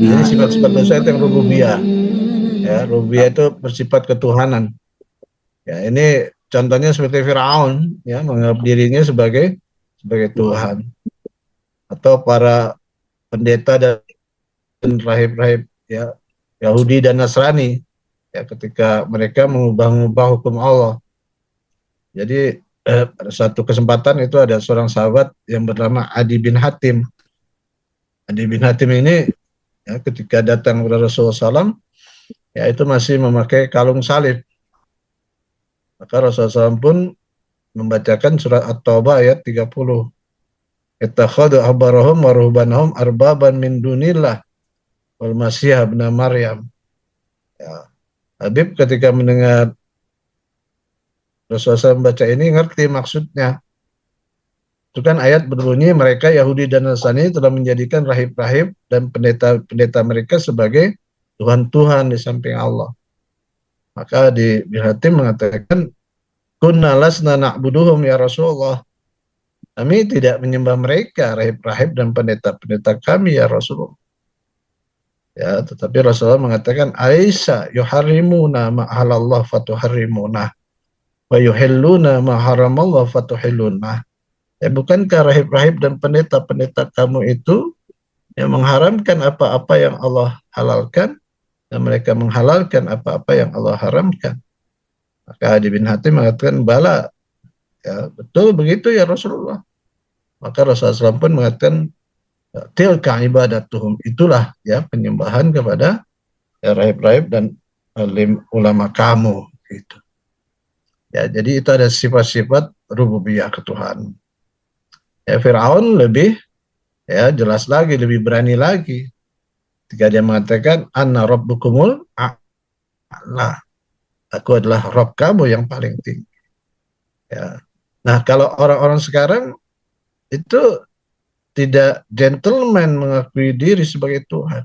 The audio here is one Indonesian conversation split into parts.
Jadi sifat-sifat dosa itu yang rububiyah. Ya, rububiyah itu bersifat ketuhanan. Ya, ini contohnya seperti Firaun, ya, menganggap dirinya sebagai Tuhan, atau para pendeta dan rahib-rahib, ya, Yahudi dan Nasrani, ya, ketika mereka mengubah-ubah hukum Allah. Jadi pada satu kesempatan itu ada seorang sahabat yang bernama Adi bin Hatim. Adi bin Hatim ini, ya, ketika datang kepada Rasulullah SAW, ya, itu masih memakai kalung salib. Maka Rasulullah SAW pun membacakan surat At-Taubah ayat 30. Ittakhadhu ahbarahum wa ruhbanahum arbaban min dunillah wal masih ibn Maryam. Ya. Habib ketika mendengar Rasulullah SAW membaca ini ngerti maksudnya. Itu kan ayat berbunyi mereka Yahudi dan Nasrani telah menjadikan rahib-rahib dan pendeta-pendeta mereka sebagai Tuhan-Tuhan di samping Allah. Maka di Hatim mengatakan kunna lasna na'buduhum ya Rasulullah. Kami tidak menyembah mereka, rahib-rahib dan pendeta-pendeta kami ya Rasulullah. Ya, tetapi Rasulullah mengatakan Aisyah yuharrimuna ma halallah fatuharrimuna wa yuhilluna ma haramallah fatuhilluna. Ya, bukankah rahib-rahib dan pendeta-pendeta kamu itu yang mengharamkan apa-apa yang Allah halalkan dan mereka menghalalkan apa-apa yang Allah haramkan. Maka Adi bin Hatim mengatakan bala, ya betul begitu ya Rasulullah. Maka Rasulullah SAW pun mengatakan tilka ibadatuhum, itulah ya penyembahan kepada ya, rahib-rahib dan alim ulama kamu gitu. Ya, jadi itu ada sifat-sifat rububiyah ketuhanan. Ya, Firaun lebih ya jelas lagi, lebih berani lagi ketika dia mengatakan anna rabbukumul a'la, aku adalah Rabb kamu yang paling tinggi. Ya. Nah, kalau orang-orang sekarang itu tidak gentleman mengakui diri sebagai Tuhan.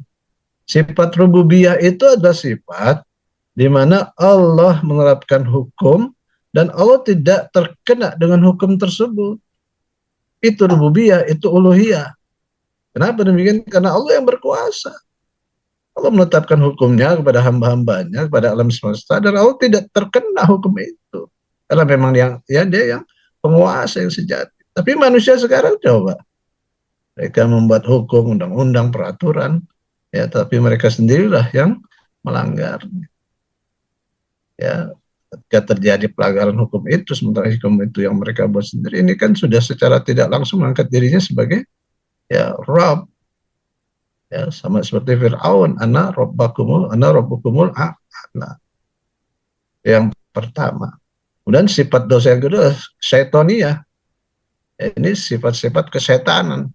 Sifat rububiyah itu adalah sifat di mana Allah menerapkan hukum dan Allah tidak terkena dengan hukum tersebut. Itu rububiyah, itu uluhiyah. Kenapa demikian? Karena Allah yang berkuasa. Allah menetapkan hukumnya kepada hamba-hambanya, kepada alam semesta, dan Allah tidak terkena hukum itu. Karena memang dia yang penguasa yang sejati. Tapi manusia sekarang coba, mereka membuat hukum, undang-undang, peraturan, ya, tapi mereka sendirilah yang melanggar. Ya, ketika terjadi pelanggaran hukum itu, sementara hukum itu yang mereka buat sendiri, ini kan sudah secara tidak langsung mengangkat dirinya sebagai ya Rabb. Ya, sama seperti Fir'aun, ana rabbukumul a'la. Yang pertama. Kemudian sifat dosa yang kedua, syaitoniyah. Ini sifat-sifat kesetanan.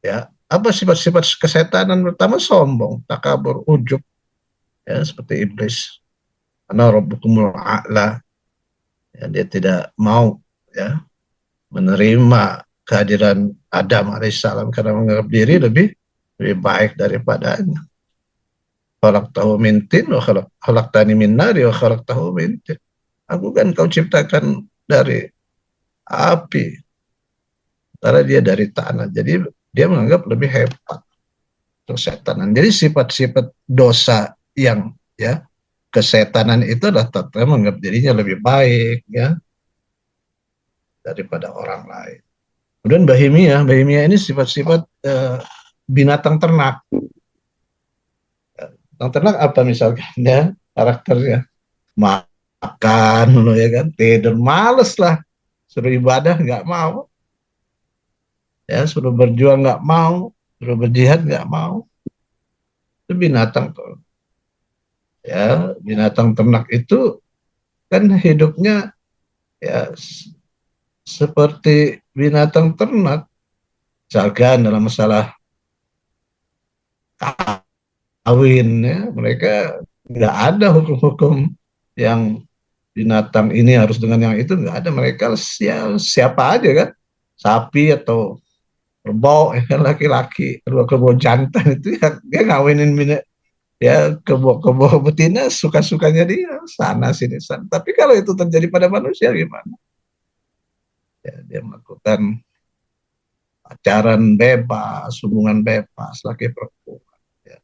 Ya, apa sifat-sifat kesetanan? Pertama sombong, takabur, ujub, ya seperti iblis. Ana rabbukumul a'la. Ya, dia tidak mau ya menerima kehadiran Adam alaihissalam karena menganggap diri lebih baik daripadanya. Khalaqtahu min tin wa khalaqtani min nari wa khalaqtahu min tin. Aku kan kau ciptakan dari api, karena dia dari tanah. Jadi dia menganggap lebih hebat kesetanan. Jadi sifat-sifat dosa yang ya kesetanan itu adalah tata menganggap dirinya lebih baik ya daripada orang lain. Kemudian bahimiyah ini sifat-sifat binatang ternak. Binatang ternak apa misalkan ya karakternya? Makan loh ya kan, tidur males lah, suruh ibadah nggak mau, ya suruh berjuang nggak mau, suruh berjihad nggak mau. Itu binatang tuh. Ya, binatang ternak itu kan hidupnya ya seperti binatang ternak. Misalkan dalam masalah kawin ya, mereka nggak ada hukum-hukum yang binatang ini harus dengan yang itu, nggak ada. Mereka siapa aja kan, sapi atau kerbau ya kan, laki-laki kerbau jantan itu ya dia ngawinin ya kerbau betina suka-sukanya dia sana sini sana. Tapi kalau itu terjadi pada manusia gimana? Ya, dia melakukan pacaran bebas, hubungan bebas, laki perempuan, ya.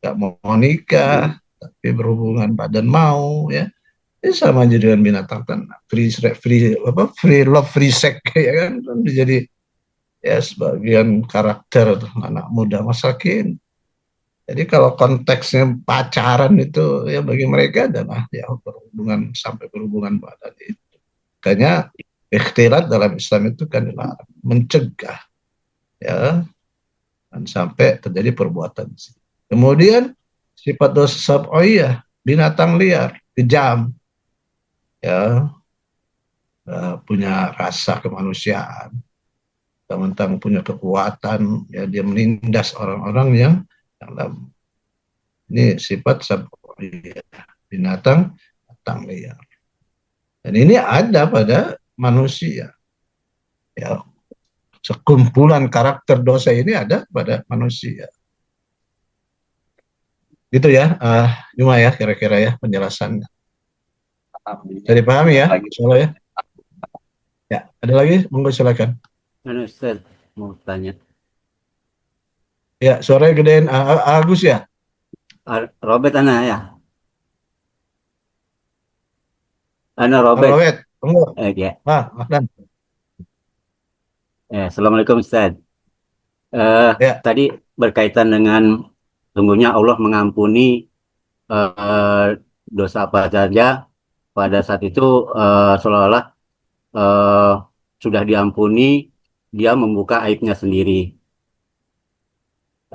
Gak mau nikah, tapi berhubungan badan mau, ya. Ini sama aja dengan binatang tanah. Free love, free sex, ya kan? Jadi ya sebagian karakter anak muda masa kini. Jadi kalau konteksnya pacaran itu ya bagi mereka adalah ya berhubungan sampai berhubungan badan itu. Makanya ikhtilat dalam Islam itu kan dilarang, mencegah ya dan sampai terjadi perbuatan. Kemudian sifat dosa sab'iyah, binatang liar, kejam, ya, punya rasa kemanusiaan, tentang punya kekuatan, ya dia menindas orang-orang yang dalam ini sifat sab'iyah, binatang liar. Dan ini ada pada manusia. Ya, sekumpulan karakter dosa ini ada pada manusia. Gitu ya, cuma ya kira-kira ya penjelasannya. Jadi pahami ya, soalnya ya. Ya, ada lagi? Monggo silakan. Ustaz, mau tanya. Ya, suaranya gedein Agus ya. Robert ana ya. Ana Robert. Robert, monggo. Ya. Ahlan. Ya, Assalamualaikum Ustaz. Ya, Tadi berkaitan dengan sungguhnya Allah mengampuni eh, dosa apa saja pada saat itu seolah-olah eh, sudah diampuni, dia membuka aibnya sendiri.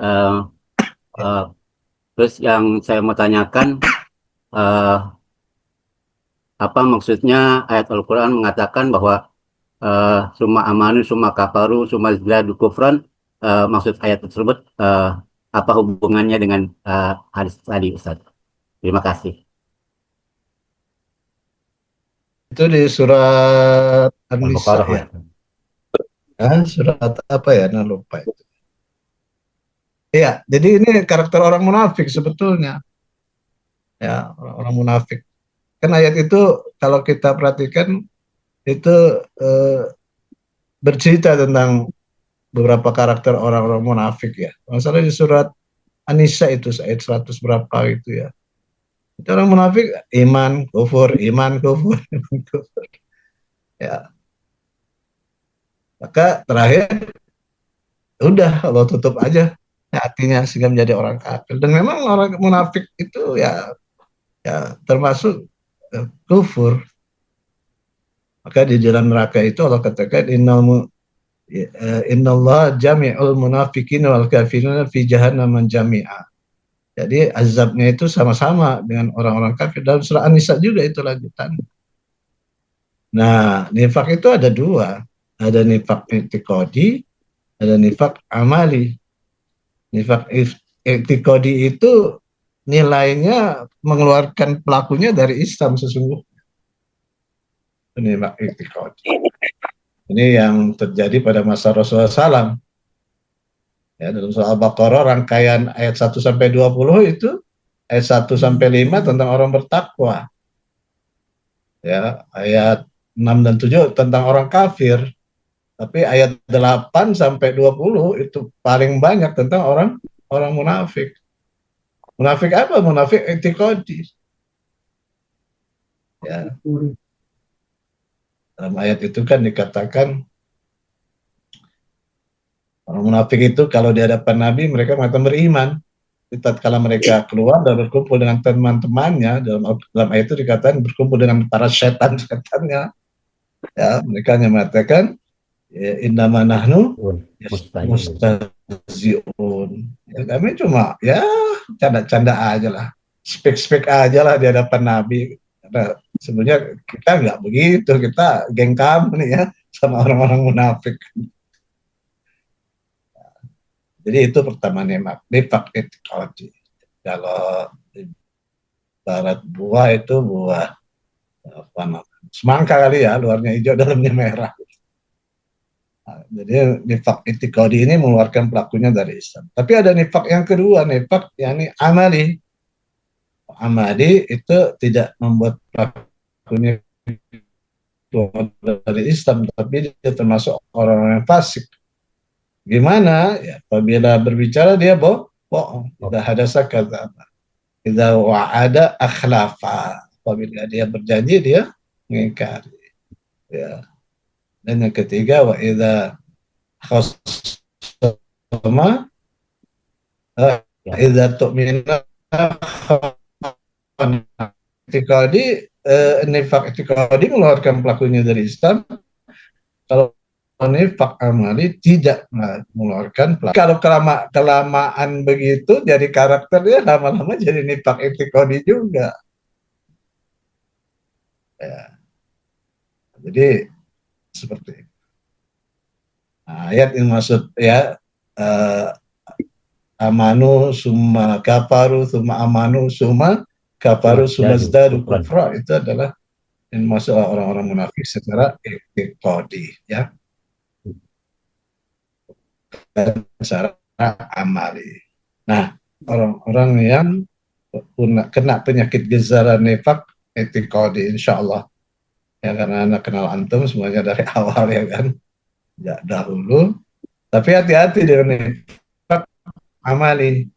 Eh, eh, Terus yang saya mau tanyakan, eh, apa maksudnya ayat Al-Quran mengatakan bahwa summa amanu, summa kafaru, summa zadu kufran, maksud ayat tersebut apa hubungannya dengan hadis tadi, Ustaz? Terima kasih. itu di surat An-Nisa Al-Baqarah. ya. Surat apa ya? Nah, lupa itu. Iya, jadi ini karakter orang munafik sebetulnya. Ya, orang munafik. Kan ayat itu kalau kita perhatikan itu eh, bercerita tentang beberapa karakter orang-orang munafik ya. Masalah di surat An-Nisa itu ayat 100 berapa itu ya. Itu orang munafik iman, kufur, iman, kufur. Ya, maka terakhir udah Allah tutup aja hatinya sehingga menjadi orang kafir. Dan memang orang munafik itu ya termasuk kufur. Maka di jalan neraka itu Allah katakan innallah jami'ul munafikin wal kafirin fi jahannam jami'a. Jadi azabnya itu sama-sama dengan orang-orang kafir. Dalam surah An-Nisa juga itu lanjutan. Nah, nifak itu ada dua. Ada nifak i'tiqadi, ada nifak amali. Nifak i'tiqadi itu nilainya mengeluarkan pelakunya dari Islam sesungguhnya. Nifak i'tiqadi. Ini yang terjadi pada masa Rasulullah SAW. Ya, dalam surah Al-Baqarah rangkaian ayat 1 sampai 20 itu ayat 1 sampai 5 tentang orang bertakwa. Ya, ayat 6 dan 7 tentang orang kafir. Tapi ayat 8 sampai 20 itu paling banyak tentang orang munafik. Munafik apa? Munafik i'tiqadi. Ya. Dalam ayat itu kan dikatakan orang munafik itu kalau di hadapan Nabi mereka mengatakan beriman. Tatkala mereka keluar dan berkumpul dengan teman-temannya, dalam ayat itu dikatakan berkumpul dengan para setan-setannya, ya mereka hanya mengatakan ya, innama nahnu mustahzi'un. Ya, kami cuma ya canda-canda aja lah, speak aja lah di hadapan Nabi. Karena sebenarnya kita nggak begitu, kita geng kamu nih ya sama orang-orang munafik. Jadi itu pertama nifak i'tiqadi. Kalau barat buah itu buah apa namanya? Semangka kali ya, luarnya hijau, dalamnya merah. Nah, jadi nifak i'tiqadi ini mengeluarkan pelakunya dari Islam. Tapi ada nifak yang kedua, nifak yakni amali. Amali itu tidak membuat pelakunya keluar dari Islam, tapi dia termasuk orang-orang yang fasik. Gimana? Ya, apabila berbicara dia bohong. Tidak hadasa kata. Tidak wa'ada akhlafa. Apabila dia berjanji dia mengingkari. Ya. Dan yang ketiga wa idza khasama Ya. idza tu'mina itikadi nifak itikadi mengeluarkan pelakunya dari Islam. Kalau nifak amali tidak mengeluarkan pelaku. Kalau kelamaan begitu jadi karakternya lama-lama jadi nifak itikadi juga. Ya. Jadi seperti itu. Nah, ayat ini maksud ya amanu summa kafaru summa amanu summa kafaru summa Jadi, zdadu syukran. kufra, itu adalah yang masuk orang-orang munafik secara i'tiqadi ya, dan secara amali. Nah, orang-orang yang kena penyakit gezara nifak i'tiqadi insyaallah ya, karena anak kenal antum semuanya dari awal ya kan, ya dahulu. Tapi hati-hati dengan nifak amali.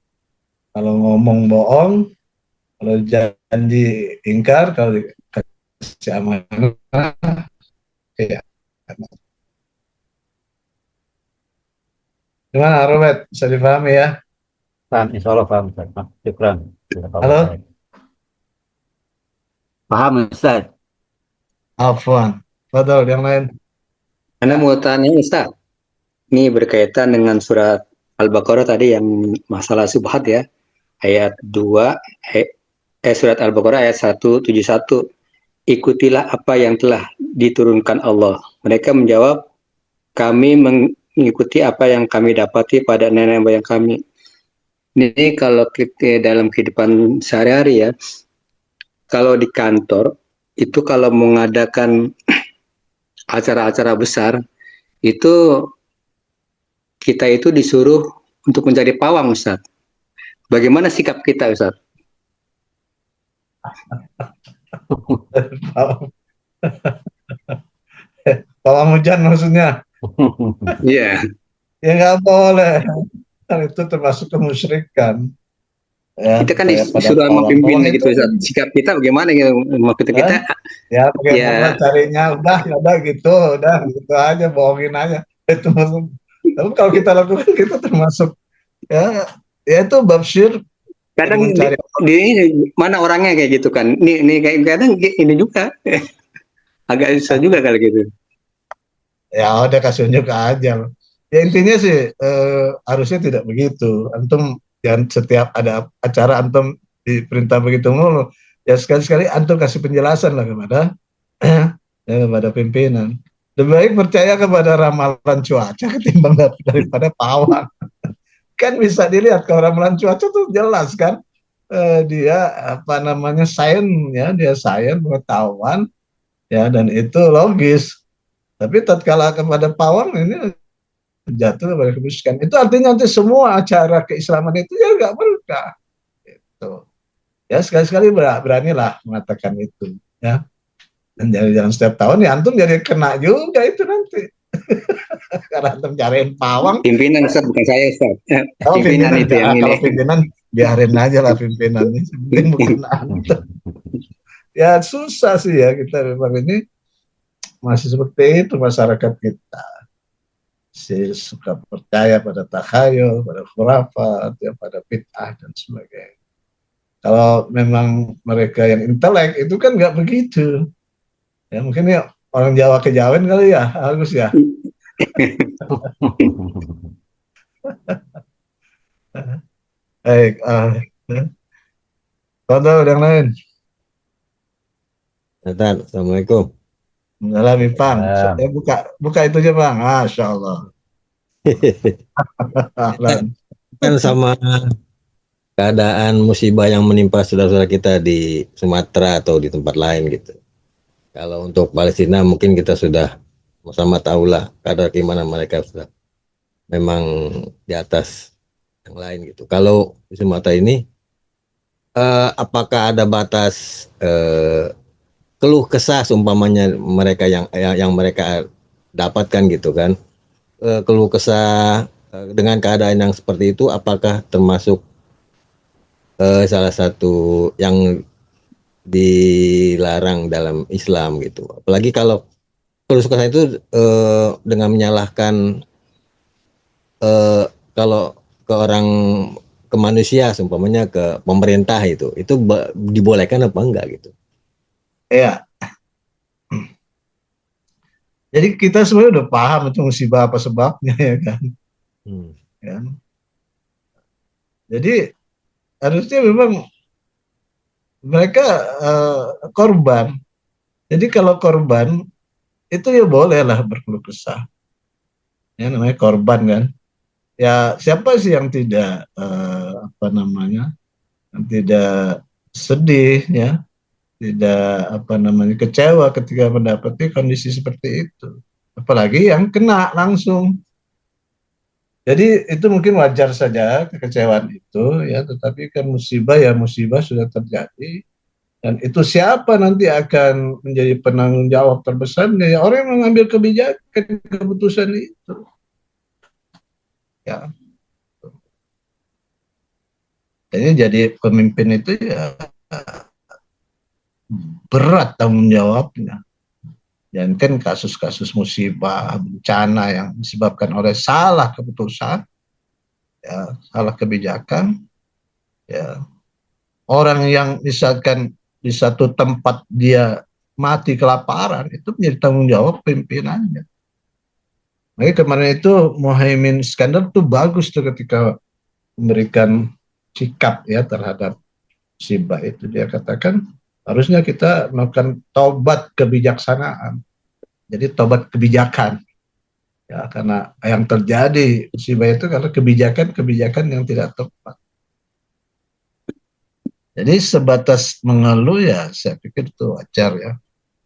Kalau ngomong bohong, kalau janji ingkar, kalau dikasih amanah, ya. Gimana, Robert? Bisa dipahami ya? Paham, insya Allah paham, Ustaz. Syukran. Jazakallah Halo? khair. Paham, Ustaz. Afwan. Fadol, yang lain. Anda mau tanya Ustaz, ini berkaitan dengan surat Al-Baqarah tadi yang masalah subhat ya, ayat 2, surat Al-Baqarah ayat 171. Ikutilah apa yang telah diturunkan Allah. Mereka menjawab, kami mengikuti apa yang kami dapati pada nenek moyang kami. Ini kalau kita dalam kehidupan sehari-hari ya, kalau di kantor, itu kalau mengadakan acara-acara besar, itu kita itu disuruh untuk mencari pawang, Ustaz. Bagaimana sikap kita, Ustaz? Pawang hujan maksudnya? Iya. Ya nggak boleh. Kan itu termasuk kemusyrikan. Ya, Kita kan kayak pada disuruh sama pawang pimpinan itu gitu, Ustaz. Sikap kita bagaimana gitu? Maksudnya kita, ya bagaimana ya, carinya, udah gitu, udah gitu aja, bohongin aja. Itu maksud. Tapi kalau kita lakukan, kita termasuk ya, ya itu babsyir yang kadang mencari. di mana orangnya kayak gitu kan. Ini kayak kadang ini juga. Agak susah juga kalau gitu. Ya udah kasih unjuk aja. Ya intinya sih harusnya tidak begitu. Antum jangan setiap ada acara antum diperintah begitu mulu. Ya sekali-sekali antum kasih penjelasan lah kepada ya, kepada pimpinan. Lebih baik percaya kepada ramalan cuaca ketimbang daripada pawang. Kan bisa dilihat kalau ramalan cuaca tuh jelas kan, dia apa namanya sains ya, dia sains pengetahuan ya, dan itu logis. Tapi tatkala kepada pawang ini jatuh kepada kemusyrikan. Itu artinya nanti semua acara keislaman itu ya nggak berkah. Gitu. Ya sekali-sekali beranilah mengatakan itu. Ya. Dan jangan setiap tahun ya antum jadi kena juga itu nanti. Karena antum cariin pawang. Pimpinan, Ustaz, bukan saya, Ustaz. Kalau Pimpinan itu yang ini. kalau pimpinan biarin aja lah pimpinannya. Penting bukan antum. Ya susah sih ya kita memang ini masih seperti itu masyarakat kita. Si suka percaya pada takhayul, pada khurafat, ya, pada bid'ah dan sebagainya. Kalau memang mereka yang intelek itu kan nggak begitu. Ya mungkin ya orang Jawa kejawen kali ya, Agus ya. Baik, contoh yang lain. Nathan, Assalamualaikum. Dalam Ipang, buka itu aja Bang. Masya Allah. Kan sama keadaan musibah yang menimpa saudara-saudara kita di Sumatera atau di tempat lain gitu. Kalau untuk Palestina mungkin kita sudah sama-sama tahulah kadar gimana mereka sudah memang di atas yang lain gitu. Kalau di Sumatera ini apakah ada batas keluh kesah umpamanya mereka yang mereka dapatkan gitu kan, keluh kesah dengan keadaan yang seperti itu, apakah termasuk salah satu yang dilarang dalam Islam gitu? Apalagi kalau kerusuhan itu dengan menyalahkan eh, kalau ke orang, ke manusia, seumpamanya ke pemerintah, itu dibolehkan apa enggak gitu? Ya, jadi kita sebenarnya udah paham itu musibah apa sebabnya ya kan. Hmm. Ya. Jadi harusnya memang mereka korban. Jadi kalau korban itu ya bolehlah berkeluh kesah. Ya namanya korban kan. Ya siapa sih yang tidak apa namanya, yang tidak sedih ya, tidak apa namanya kecewa ketika mendapati kondisi seperti itu. Apalagi yang kena langsung. Jadi itu mungkin wajar saja kekecewaan itu ya, tetapi kan musibah ya musibah sudah terjadi dan itu siapa nanti akan menjadi penanggung jawab terbesarnya ya orang yang mengambil kebijakan keputusan itu ya. Jadi pemimpin itu ya berat tanggung jawabnya. Dan kan kasus-kasus musibah, bencana yang disebabkan oleh salah keputusan, ya, salah kebijakan, ya. Orang yang misalkan di satu tempat dia mati kelaparan, itu menjadi tanggung jawab pimpinannya. Makanya kemarin itu Muhaimin Iskandar tuh bagus tuh ketika memberikan sikap ya terhadap musibah itu. Dia katakan harusnya kita melakukan tobat kebijaksanaan. Jadi tobat kebijakan. Ya, karena yang terjadi musibah itu karena kebijakan-kebijakan yang tidak tepat. Jadi sebatas mengeluh ya saya pikir itu wajar ya.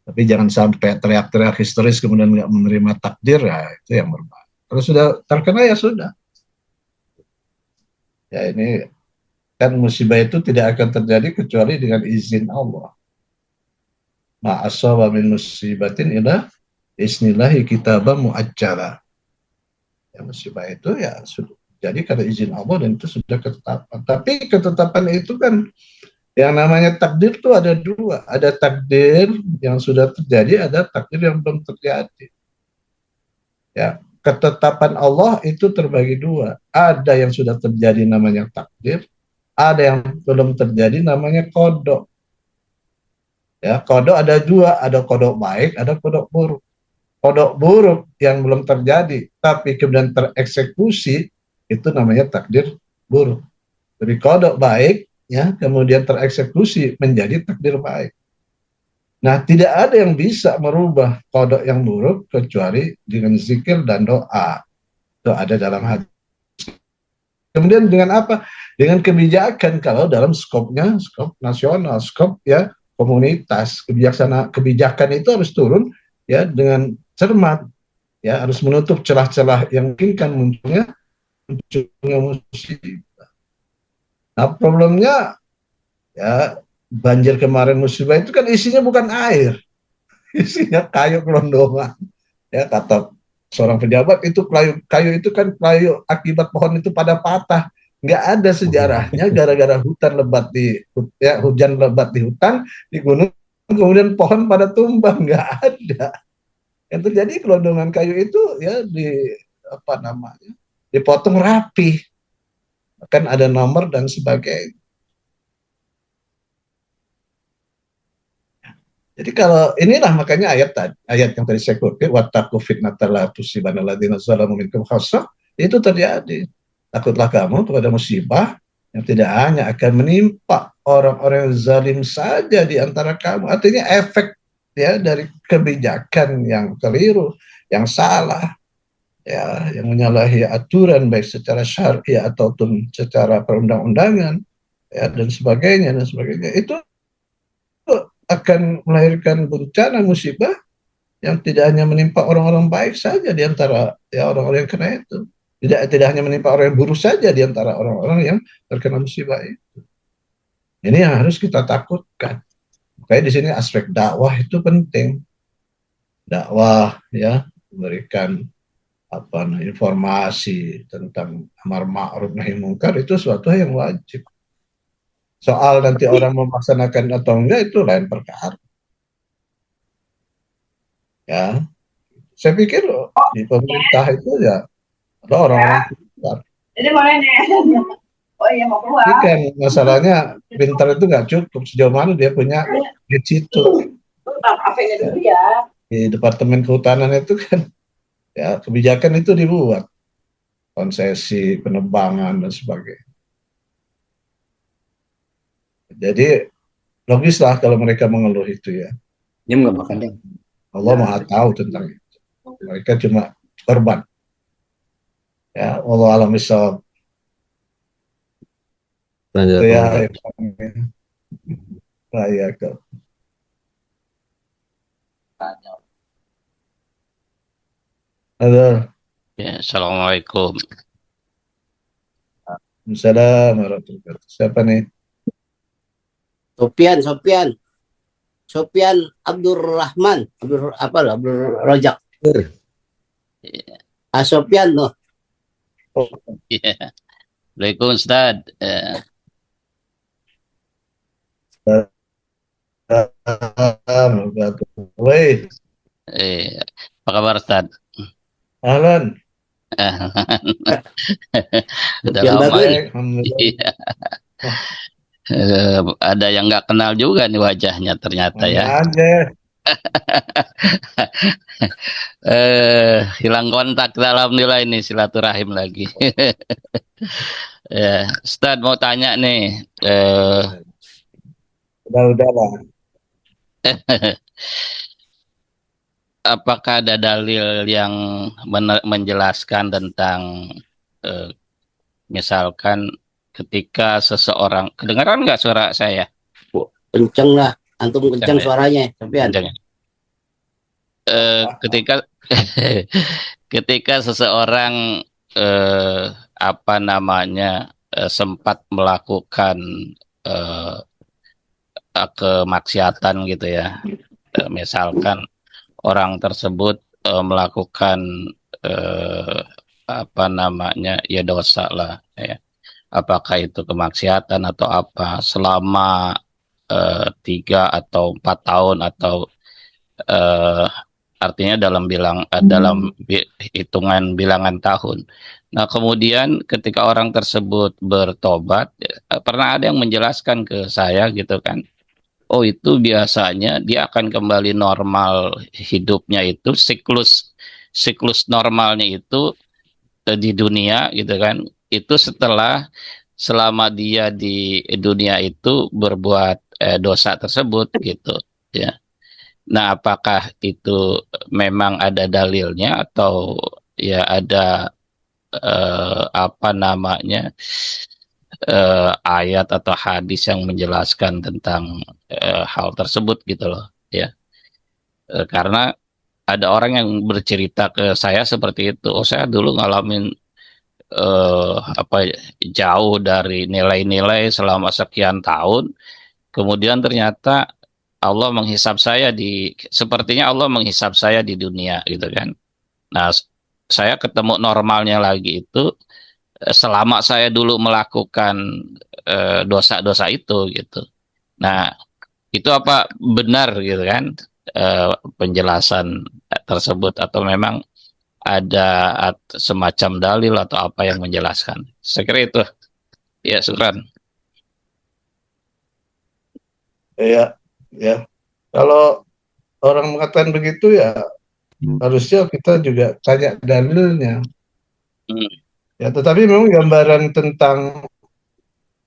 Tapi jangan sampai teriak-teriak histeris kemudian nggak menerima takdir ya itu yang berbahaya. Kalau sudah terkena ya sudah. Ya ini kan musibah itu tidak akan terjadi kecuali dengan izin Allah. Ma'asaba min musibatin ila isnillahi kitabah mu'ajjala. Ya, musibah itu ya sudah jadi karena izin Allah dan itu sudah ketetapan. Tapi ketetapan itu kan yang namanya takdir itu ada dua. Ada takdir yang sudah terjadi, ada takdir yang belum terjadi. Ya, ketetapan Allah itu terbagi dua. Ada yang sudah terjadi namanya takdir, ada yang belum terjadi namanya kodok. Ya, kodok ada dua, ada kodok baik, ada kodok buruk. Kodok buruk yang belum terjadi, tapi kemudian tereksekusi, itu namanya takdir buruk. Tapi kodok baik, ya kemudian tereksekusi menjadi takdir baik. Nah, tidak ada yang bisa merubah kodok yang buruk kecuali dengan zikir dan doa. Itu ada dalam hati. Kemudian dengan apa? Dengan kebijakan kalau dalam skopnya, skop nasional, skop ya komunitas, kebijakan itu harus turun ya dengan cermat, ya harus menutup celah-celah yang mungkin munculnya musibah. Nah, problemnya ya banjir kemarin musibah itu kan isinya bukan air, isinya kayu gelondongan. Ya kata seorang pejabat itu kayu itu kan kayu akibat pohon itu pada patah. Nggak ada sejarahnya gara-gara hutan lebat di ya hujan lebat di hutan di gunung kemudian pohon pada tumbang, nggak ada. Yang terjadi gelondongan kayu itu ya di apa namanya dipotong rapi, kan ada nomor dan sebagainya. Jadi kalau inilah makanya ayat yang tadi saya kutip wattaqu fitnatan la tusibanna alladziina zalamu minkum khassah, itu terjadi. Takutlah kamu kepada musibah yang tidak hanya akan menimpa orang-orang yang zalim saja di antara kamu. Artinya efek ya dari kebijakan yang keliru, yang salah, ya yang menyalahi aturan baik secara syar'i ataupun secara perundang-undangan ya dan sebagainya itu akan melahirkan bencana musibah yang tidak hanya menimpa orang-orang baik saja di antara ya orang-orang yang kena itu. Tidak hanya menimpa orang yang buruk saja di antara orang-orang yang terkena musibah itu. Ini yang harus kita takutkan. Makanya di sini aspek dakwah itu penting. Dakwah ya memberikan informasi tentang amar ma'ruf nahi munkar itu suatu hal yang wajib. Soal nanti orang melaksanakan atau enggak itu lain perkara. Ya, saya pikir di pemerintah itu ya ada orang-orang pintar. Jadi mana nih? Oh iya mau keluar. Tapi kan masalahnya pintar itu nggak cukup, sejauh mana dia punya di situ. Kafenya dulu ya. Di Departemen Kehutanan itu kan ya kebijakan itu dibuat, konsesi, penebangan dan sebagainya. Jadi logislah kalau mereka mengeluh itu ya. Dia nggak makan deh. Allah Maha tahu tentang itu. Mereka cuma korban. Ya, Allah alam bisawab. Lanjut, Itu ya, Pak. saya ke. Halo, Ya, Assalamualaikum. Assalamualaikum warahmatullahi wabarakatuh. Siapa nih? Sopian Abdurrahman, Abdul Rojak. Sopian no. Ya. Assalamualaikum Ustaz. Woi, Apa kabar Ustaz? Ahlan. Udah Yang lama bagus. ya. Alhamdulillah. Iya. Ada yang nggak kenal juga nih wajahnya ternyata Mana ya. aja. Hilang kontak, alhamdulillah ini silaturahim lagi. Ya, Ustaz mau tanya nih, Udah lah. apakah ada dalil yang menjelaskan tentang misalkan ketika seseorang, kedengaran nggak suara saya? Kenceng lah, antum kenceng suaranya, Sopian. Kenceng. Ketika ketika seseorang sempat melakukan kemaksiatan gitu ya, misalkan orang tersebut melakukan ya dosa lah ya, apakah itu kemaksiatan atau apa selama 3 atau 4 tahun atau artinya dalam hitungan bilangan tahun. Nah, kemudian ketika orang tersebut bertobat, pernah ada yang menjelaskan ke saya gitu kan, oh itu biasanya dia akan kembali normal hidupnya itu, siklus normalnya itu di dunia gitu kan, itu selama dia di dunia itu berbuat dosa tersebut gitu ya. Nah, apakah itu memang ada dalilnya atau ya ada ayat atau hadis yang menjelaskan tentang hal tersebut gitu loh ya. Karena ada orang yang bercerita ke saya seperti itu, oh saya dulu ngalamin jauh dari nilai-nilai selama sekian tahun, kemudian ternyata sepertinya Allah menghisap saya di dunia gitu kan. Nah, saya ketemu normalnya lagi itu selama saya dulu melakukan dosa-dosa itu gitu. Nah, itu apa benar gitu kan penjelasan tersebut atau memang ada semacam dalil atau apa yang menjelaskan? Saya kira itu. Ya, syukran. Ya, ya. Kalau orang mengatakan begitu ya harusnya kita juga tanya dalilnya. Ya, tetapi memang gambaran tentang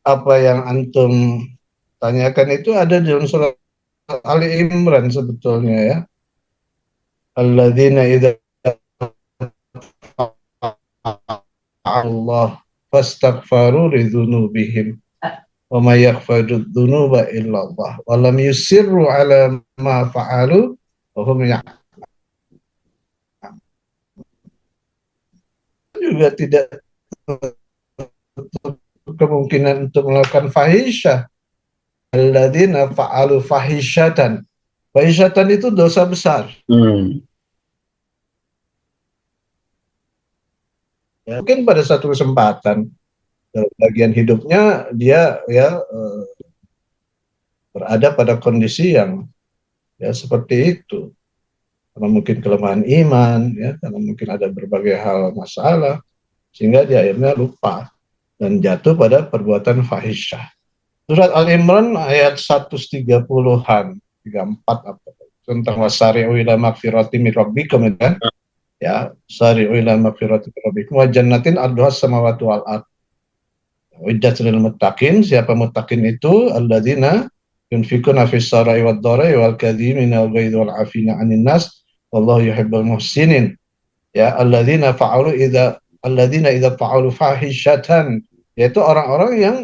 apa yang antum tanyakan itu ada di dalam surat Ali Imran sebetulnya ya. Alladzina idza Allah fastaghfaru lidzunubihim wa may yaghfiru dzunuba illallah wa lam yusirru ala ma fa'alu wa hum juga tidak kemungkinan untuk melakukan fahisyah. Alladzina fa'alu fahisyatan. Fahisyatan itu dosa besar. Ya, mungkin pada satu kesempatan bagian hidupnya dia ya berada pada kondisi yang ya seperti itu, karena mungkin kelemahan iman, ya, karena mungkin ada berbagai hal masalah, sehingga dia akhirnya lupa dan jatuh pada perbuatan fahisyah. Surat Al-Imran ayat 130-an, 34 apa tentang wasari'u ila magfirati min rabbikum, kan? Ya, sari'u ila magfirati min rabbikum wa jannatin arduhas samawati wal ard. Widdat lil muttaqin, siapa muttaqin itu? Alladzina yunfikuna fis sarai wad dharai wal kadhimina al ghaidhi wal afina 'anil nas wallahu yuhibbul muhsinin. Ya, alladzina idza fa'alu fahishatan, yaitu orang-orang yang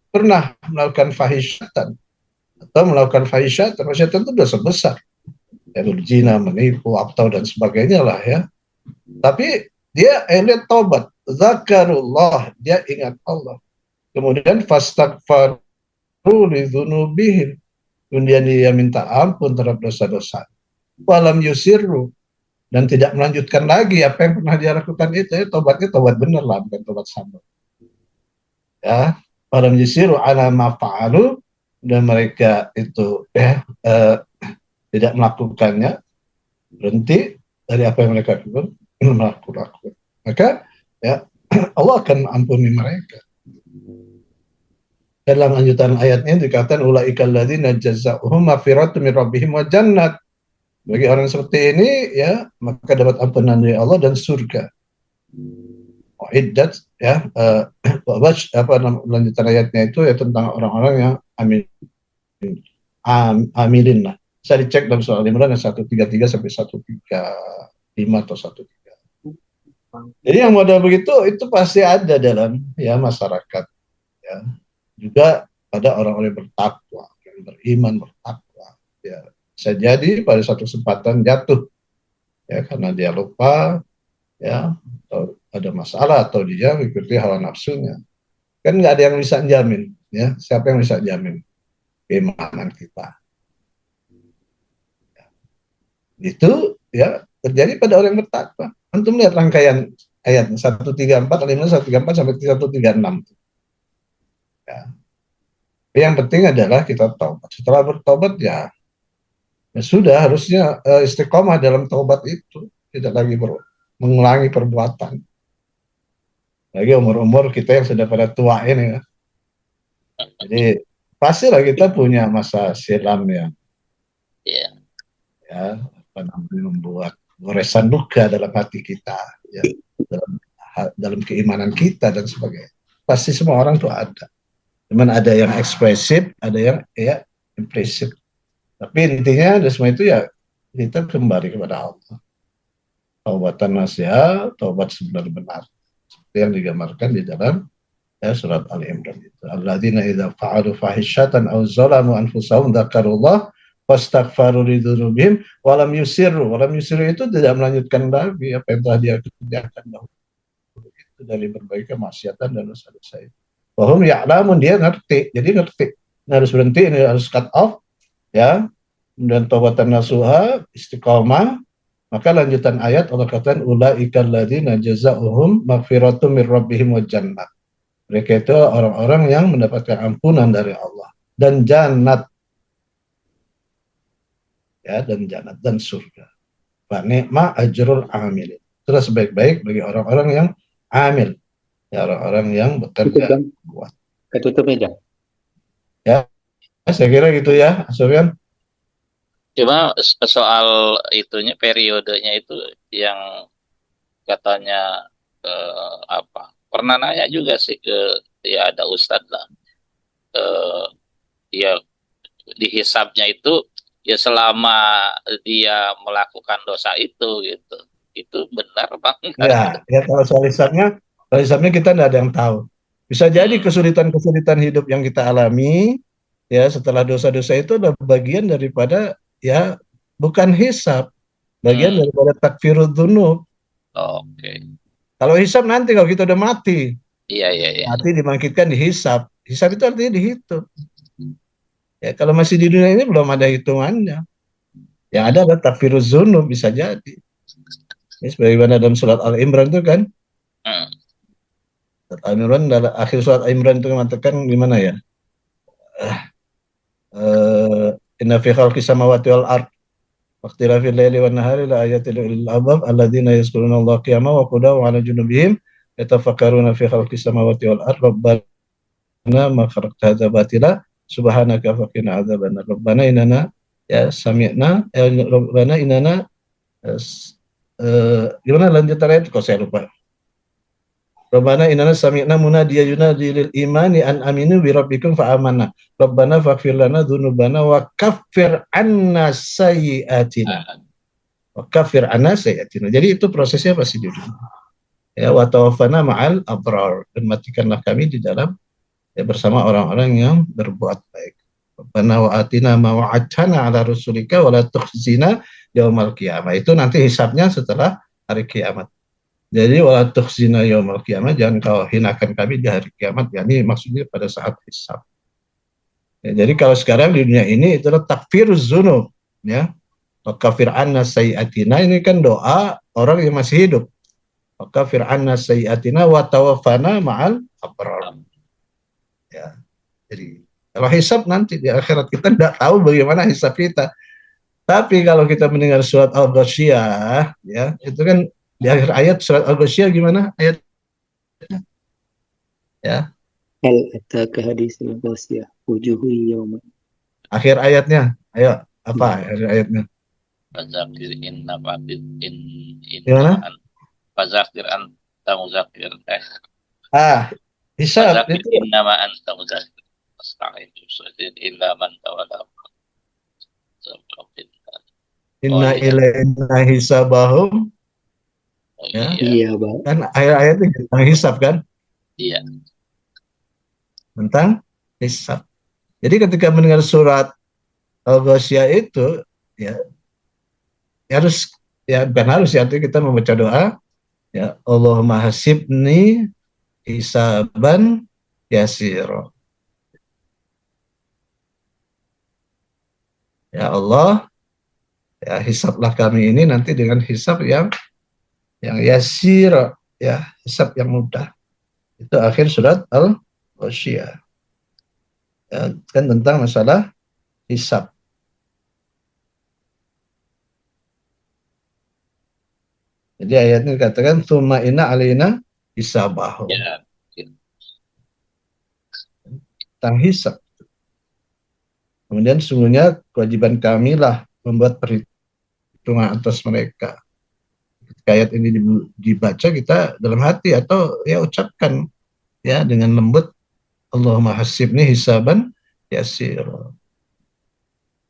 pernah melakukan fahishatan atau melakukan fahishatan. Fahishatan itu dosa besar, ya, berzina, menipu, atau dan sebagainya lah, ya. Tapi dia akhirnya taubat, zakarullah, dia ingat Allah, kemudian fastaghfaru lidzunubihim, kemudian dia minta ampun terhadap dosa-dosa, walam yusirru, dan tidak melanjutkan lagi apa yang pernah dia lakukan itu, ya, taubatnya taubat benar lah, bukan taubat sambat, ya. Walam yusiru ala ma fa'alu, dan mereka itu tidak melakukannya, berhenti dari apa yang mereka lakukan, maka ya Allah akan ampuni mereka. Dalam lanjutan ayatnya dikatakan ulaika alladzina jazaohum maghfiratun min rabbihim wa jannat. Bagi orang seperti ini, ya, maka dapat ampunan dari Allah dan surga. Iddat, ya, lanjutan ayatnya itu ya tentang orang-orang yang amilin lah. Bisa dicek dalam surah Al-Imran 133 sampai 135 atau 13. Jadi yang model begitu itu pasti ada dalam, ya, masyarakat, ya. Juga pada orang-orang yang bertakwa, yang beriman, bertakwa, ya, bisa jadi pada satu kesempatan jatuh, ya, karena dia lupa, ya, atau ada masalah, atau dia mengikuti hawa nafsunya. Kan nggak ada yang bisa jamin, ya. Siapa yang bisa jamin keimanan kita? Ya. Itu, ya, terjadi pada orang yang bertakwa. Antum lihat rangkaian ayat 134, 134 sampai 136. Ya. Yang penting adalah kita taubat. Setelah bertobat, ya sudah, harusnya istiqomah dalam taubat itu, tidak lagi mengulangi perbuatan. Lagi umur-umur kita yang sudah pada tua ini, ya. Jadi pastilah kita punya masa silam yang ya apa namanya, membuat goresan luka dalam hati kita, ya, dalam keimanan kita dan sebagainya. Pasti semua orang tuh ada. Cuman ada yang ekspresif, ada yang ya impresif. Tapi intinya dari semua itu, ya, kita kembali kepada Allah. Taubatan nasuha, taubat sebenar-benar. Seperti yang digambarkan di dalam, ya, surat Al-Imran itu. Alladzina idza fa'alu fahishatan aw zalamu anfusahum dzakarullah fastaghfaru lidzunubihim wa lam yusirru. Wa lam yusirru itu tidak melanjutkan lagi apa yang telah dia kerjakan dahulu. Itu dari berbagai kemaksiatan dan dosa-dosa itu. Wahum ya'lamun, dia ngerti, jadi ngerti, ini harus berhenti, ini harus cut off, ya. Dan taubatan nasuha, istiqomah. Maka lanjutan ayat Allah katakan ulaika alladzina jazaohum maghfiratum mir rabbihim wa jannah. Mereka itu orang-orang yang mendapatkan ampunan dari Allah dan jannat, ya, dan jannat dan surga. Fa ni'ma ajrul amilin. Itu sebaik-baik bagi orang-orang yang amil, ya, orang-orang yang bekerja kuat. Ketutup meja. Ya, saya kira gitu, ya, Sofyan. Cuma soal itunya, periodenya itu yang katanya apa? Pernah nanya juga sih ke, ya, ada ustadz lah. Ya, dihisabnya itu ya selama dia melakukan dosa itu gitu. Itu benar Bang? Ya, kalau soal hisabnya kita tidak ada yang tahu. Bisa jadi kesulitan-kesulitan hidup yang kita alami, ya, setelah dosa-dosa itu adalah bagian daripada, ya, bukan hisab, bagian daripada takfirud dzunub. Oke. Kalau hisab nanti kalau kita udah mati, Iya. mati dibangkitkan dihisab. Hisab itu artinya dihitung. Ya, kalau masih di dunia ini belum ada hitungannya. Yang ada adalah takfirud dzunub, bisa jadi. Ya, sebagaimana dalam surat Al-Imran itu kan, Hmm. Surat Al-Imran, dalam akhir surat Al-Imran itu mengatakan gimana ya? Inna fi khalqis samawati wal ard waqtilafil laili wan nahari la ayatin lil albab alladzina yazkuruna Allah qiyaman wa qu'udan wa 'ala junubihim yatafakkaruna fi khalqis samawati wal ard rabbana ma khalaqta hadza batila subhanaka faqina adzabannar rabbana inana ya sami'na rabbana inana gimana lanjutan ayat kok saya lupa. Rabbana inana sami'na munadiyan yunadi lil imani an aminu bi rabbikum fa amanna. Rabbana faghfir lana dzunubana wa kaffir 'anna sayyi'atina. Wa kaffir 'anna sayyi'atina. Jadi itu prosesnya pasti dulu. Ya, wa tawaffana ma'al abrar, dan matikanlah kami di dalam ya, bersama orang-orang yang berbuat baik. Rabbana wa atina ma wa'adtana 'ala rusulika wa la tukhzina yaumal qiyamah. Itu nanti hisabnya setelah hari kiamat. Jadi wala tukhzina yaumal qiyamah, jangan kau hinakan kami di hari kiamat, yakni maksudnya pada saat hisab. Ya, jadi kalau sekarang di dunia ini itulah takfiruz dzunub, ya. Kafir anna sayyiatina, ini kan doa orang yang masih hidup. Kafir anna sayyiatina wa tawaffana ma'al abrar. Ya. Jadi kalau hisab nanti di akhirat kita tidak tahu bagaimana hisab kita. Tapi kalau kita mendengar surat Al-Ghasyiyah, ya, itu kan di akhir ayat surat Al-Ghasyiyah gimana ayat? Ya. Hal ataka hadisul ghasyiyah wujuhu yawma. Akhir ayatnya, ayo apa akhir ayatnya? Fazakir inna fa'id Gimana? Fazakir anta muzakir. Hisab Fazakir itu inna ma anta muzakir. Astagfirullah. Illa man tawalla. inna Oh, iya. ilaina hisabahum. Oh, Ya. iya. Iya, Bang. Kan akhir ayatnya tentang hisab kan? Iya. Tentang hisab. Jadi ketika mendengar surat Al-Ghasyiyah itu ya harus, ya bukan harus ya, artinya kita membaca doa ya, Allahumma hasibni hisaban yasira. Ya Allah, ya hisablah kami ini nanti dengan hisab yang yasira, ya hisab yang mudah. Itu akhir surat Al-Ghasyiyah. Ya, kan tentang masalah hisab. Jadi ayatnya dikatakan tsumma inna alaina hisabahum. Ya. Tentang hisab. Kemudian sungguhnya kewajiban kami lah membuat perhitungan atas mereka. Ketika ayat ini dibaca, kita dalam hati atau ya ucapkan ya dengan lembut, Allahumma hasibni hisaban yasir.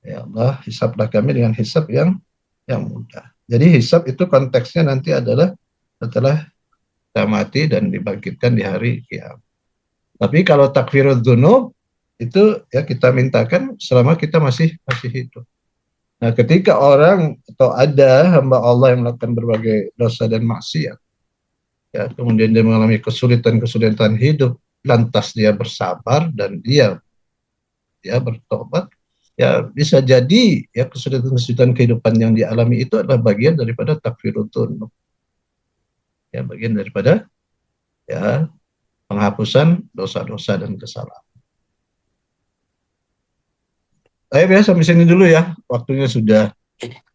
Ya Allah, hisablah kami dengan hisab yang mudah. Jadi hisab itu konteksnya nanti adalah setelah kita mati dan dibangkitkan di hari kiamat. Tapi kalau takfirudz dzunub itu ya kita mintakan selama kita masih hidup. Nah, ketika orang atau ada hamba Allah yang melakukan berbagai dosa dan maksiat, ya kemudian dia mengalami kesulitan hidup, lantas dia bersabar dan dia bertobat, ya bisa jadi ya kesulitan kehidupan yang dialami itu adalah bagian daripada takfirudz dzunub. Ya, bagian daripada ya penghapusan dosa-dosa dan kesalahan. Baik ya, sampai sini dulu ya. Waktunya sudah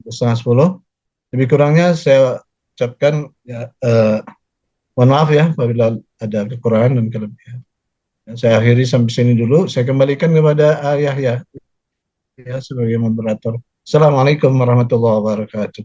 9:30. Lebih kurangnya saya ucapkan ya, mohon maaf ya apabila ada kekurangan dan kelebihan. Saya akhiri sampai sini dulu. Saya kembalikan kepada Yahya ya sebagai moderator. Assalamualaikum warahmatullahi wabarakatuh.